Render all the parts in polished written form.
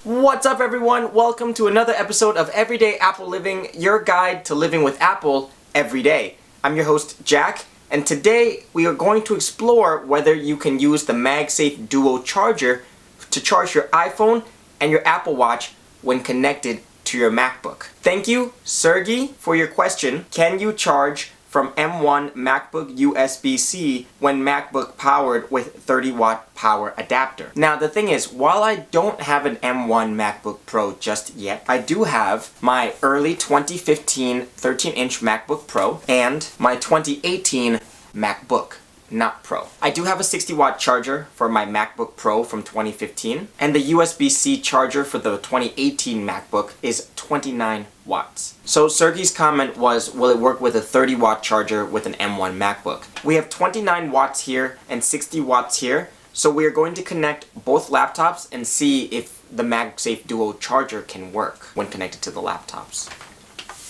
What's up everyone? Welcome to another episode of Everyday Apple Living, your guide to living with Apple every day. I'm your host Jack, and today we are going to explore whether you can use the Magsafe Duo charger to charge your iPhone and your Apple Watch when connected to your MacBook. Thank you, Sergey, for your question. Can you charge from M1 Macbook USB-C when MacBook powered with 30-watt power adapter? Now the thing is, while I don't have an M1 Macbook Pro just yet, I do have my early 2015 13-inch MacBook Pro and my 2018 MacBook, not Pro. I do have a 60-watt charger for my MacBook Pro from 2015, and the USB-C charger for the 2018 MacBook is 29 watts. So Sergey's comment was, will it work with a 30-watt charger with an M1 MacBook? We have 29 watts here and 60 watts here, so we are going to connect both laptops and see if the Magsafe Duo charger can work when connected to the laptops.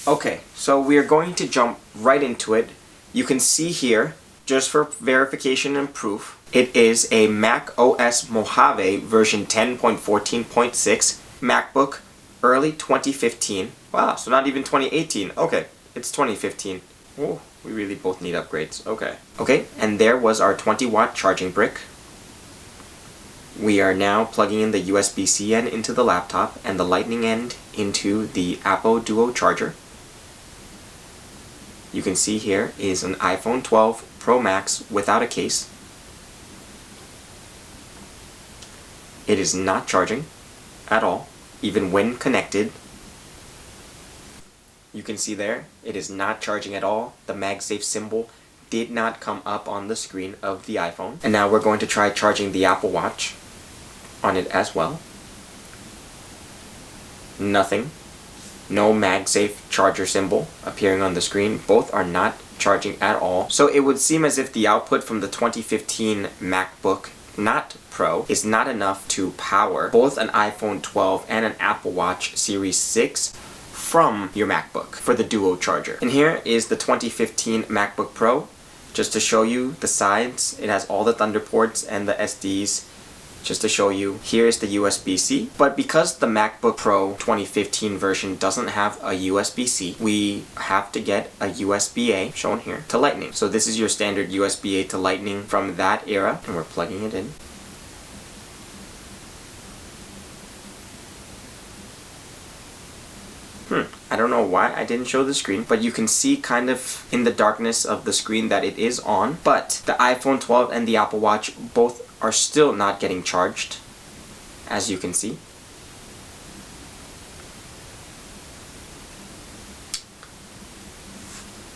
Okay, so we are going to jump right into it. You can see here, just for verification and proof, it is a Mac OS Mojave version 10.14.6 MacBook early 2015. Wow, so not even 2018. Okay, it's 2015. Oh, we really both need upgrades. Okay, and there was our 20-watt charging brick. We are now plugging in the USB-C end into the laptop and the lightning end into the Apple Duo charger. You can see here is an iPhone 12 Pro Max without a case. It is not charging at all, even when connected. You can see there, it is not charging at all. The MagSafe symbol did not come up on the screen of the iPhone. And now we're going to try charging the Apple Watch on it as well. Nothing. No MagSafe charger symbol appearing on the screen. Both are not charging at all. So it would seem as if the output from the 2015 MacBook, not Pro, is not enough to power both an iPhone 12 and an Apple Watch Series 6 from your MacBook for the Duo charger. And here is the 2015 MacBook Pro. Just to show you the sides, it has all the Thunder ports and the SDs. Just to show you, here's the USB-C. But because the MacBook Pro 2015 version doesn't have a USB-C, we have to get a USB-A, shown here, to Lightning. So this is your standard USB-A to Lightning from that era, and we're plugging it in. I don't know why I didn't show the screen, but you can see kind of in the darkness of the screen that it is on. But the iPhone 12 and the Apple Watch both are still not getting charged, as you can see.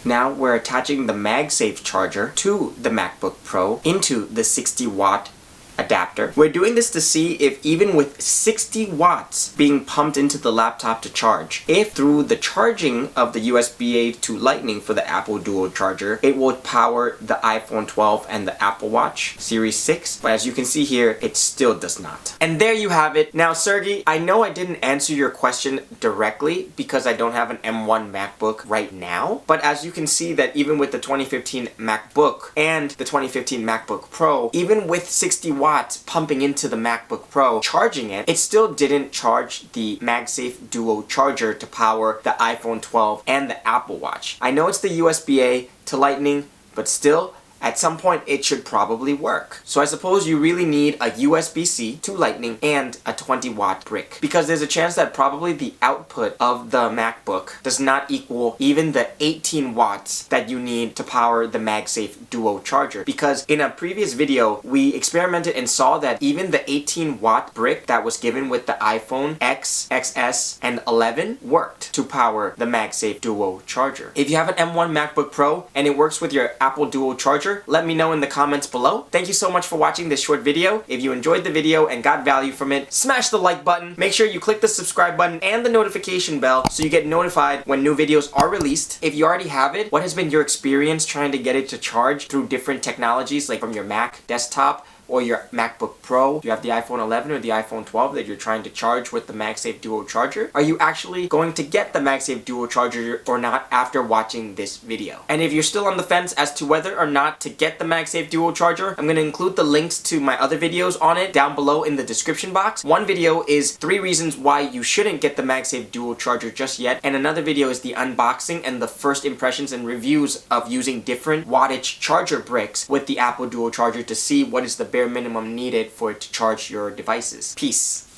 Now we're attaching the MagSafe charger to the MacBook Pro into the 60-watt adapter. We're doing this to see if even with 60 watts being pumped into the laptop to charge, if through the charging of the USB-A to Lightning for the Apple Duo charger, it will power the iPhone 12 and the Apple Watch Series 6. But as you can see here, it still does not. And there you have it. Now Sergey, I know I didn't answer your question directly because I don't have an M1 MacBook right now, but as you can see that even with the 2015 MacBook and the 2015 MacBook Pro, even with 60 watts pumping into the MacBook Pro, charging it, it still didn't charge the MagSafe Duo charger to power the iPhone 12 and the Apple Watch. I know it's the USB-A to Lightning, but still, at some point it should probably work. So I suppose you really need a USB-C to Lightning and a 20-watt brick, because there's a chance that probably the output of the MacBook does not equal even the 18 watts that you need to power the MagSafe Duo charger. Because in a previous video, we experimented and saw that even the 18-watt brick that was given with the iPhone X, XS, and 11 worked to power the MagSafe Duo charger. If you have an M1 MacBook Pro and it works with your Apple Duo charger, let me know in the comments below. Thank you so much for watching this short video. If you enjoyed the video and got value from it, smash the like button. Make sure you click the subscribe button and the notification bell so you get notified when new videos are released. If you already have it, what has been your experience trying to get it to charge through different technologies, like from your Mac desktop or your MacBook Pro, you have the iPhone 11 or the iPhone 12 that you're trying to charge with the Magsafe Duo Charger, are you actually going to get the Magsafe Duo Charger or not after watching this video? And if you're still on the fence as to whether or not to get the Magsafe Duo Charger, I'm going to include the links to my other videos on it down below in the description box. One video is 3 reasons why you shouldn't get the Magsafe Duo Charger just yet, and another video is the unboxing and the first impressions and reviews of using different wattage charger bricks with the Apple Duo Charger to see what is the bare minimum needed for it to charge your devices. Peace.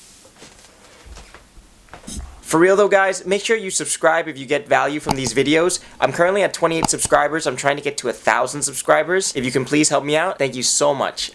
For real though, guys, make sure you subscribe if you get value from these videos. I'm currently at 28 subscribers. I'm trying to get to 1,000 subscribers. If you can please help me out, thank you so much.